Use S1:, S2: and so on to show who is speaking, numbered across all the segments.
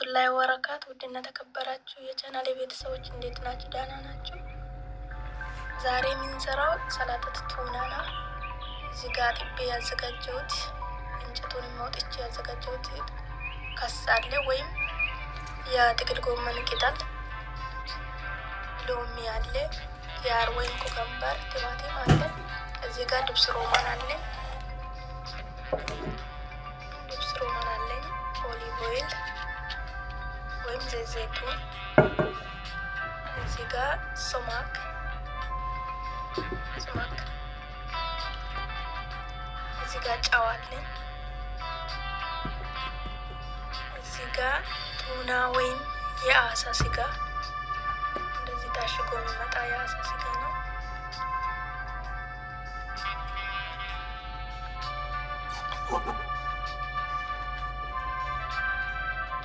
S1: ወራህመቱላሂ ወበረካቱ። ውድና ተከበራችሁ የቻናሌ ቤተሰቦች እንዴት ናችሁ? ደህና ናችሁ? ዛሬ የምንሰራው ሰላጣ ቱና ነው። እዚህ ጋር ጥቤ ያዘጋጀሁት እንጨቱን ማውጥቼ ያዘጋጀሁት ከሳለ ወይም የጥቅል ጎመን ቅጠል፣ ሎሚ አለ፣ ኪያር ወይም ኩከምበር፣ ቲማቲም አለ። እዚህ ጋር ድብስ ሮማን አለ፣ ኦሊቭ ኦይል ወይም ዘይቱን፣ እዚህ ጋር ሱማክ፣ እዚህ ጋር ጨው አለ፣ እዚህ ጋር ቱና ወይም የአሳ ስጋ እንደዚህ ታሽጎ የሚመጣ የአሳ ስጋ ነው።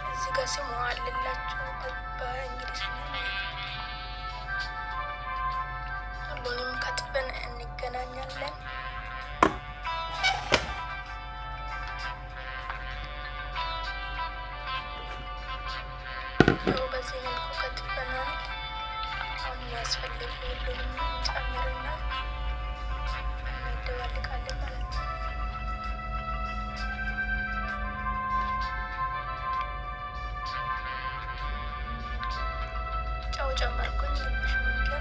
S1: እዚህ ጋር ስሙ አለላችሁ በእንግሊዝኛ። ሁሉንም ከትፈን እንገናኛለን። ያው በዚህ መልኩ ከትፈናል። አሁን የሚያስፈልጉ ሁሉንም እንጨምርና እናደባልቃለን ማለት ነው። ጨው ጨመርኩኝ ትንሽ ማንኪያ፣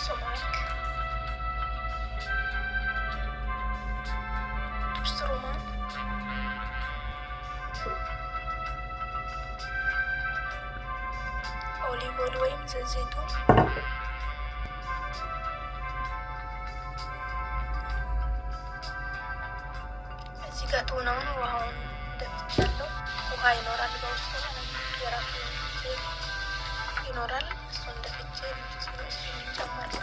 S1: ሱማክ፣ ድብስ ሮማን፣ ኦሊቭ ኦይል ወይም ዘይቱን፣ እዚህ ጋር ቱናውን ውሃውን ደፍቻለሁ። ውሃ ይኖራል በውስጡ የራሱ ይኖራል። እሱን ደፍቼ እሱን ጨመርኩ።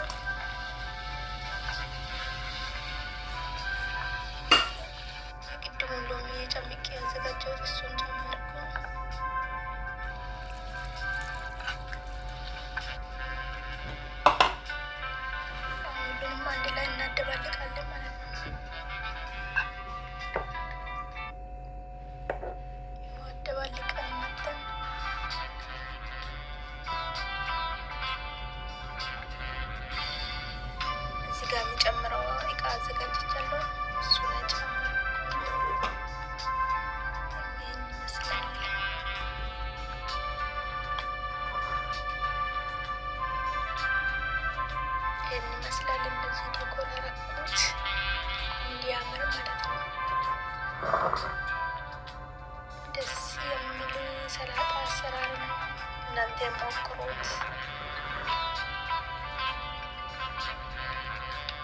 S1: የቅድሙን ሎሚ ጨምቄ ያዘጋጀሁት እሱን ጨመርኩ። ሁሉንም አንድ ላይ እናደባልቃለን ማለት ነው። አደባልቀን መተን እዚህ ጋር የሚጨምረው እቃ አዘጋጅቻለሁ። እሱ ላይ ጨምረው ይህን ይመስላል። ይህን ይመስላል። እንደዚህ ዲኮር ያደረኩት እንዲያምር ማለት ነው። ደስ የሚል ሰላጣ አሰራር ነው። እናንተ ሞክሩት።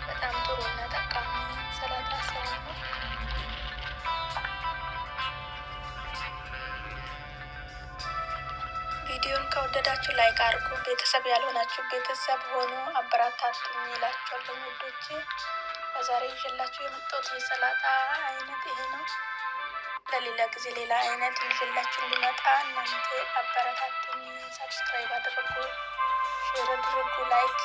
S1: በጣም ጥሩ እና ጠቃሚ ሰላጣ አሰራር ነው። ቪዲዮን ከወደዳችሁ ላይክ አድርጉ። ቤተሰብ ያልሆናችሁ ቤተሰብ ሆኖ አበረታቱኝ እላችኋለሁ ውዶቼ። በዛሬ ይዤላችሁ የመጣሁት የሰላጣ አይነት ይሄ ነው። ለሌላ ጊዜ ሌላ አይነት ይዤላችሁ እንዲመጣ እናንተ አበረታቱኝ። ሰብስክራይብ አድርጉ፣ ሼር አድርጉ፣ ላይክ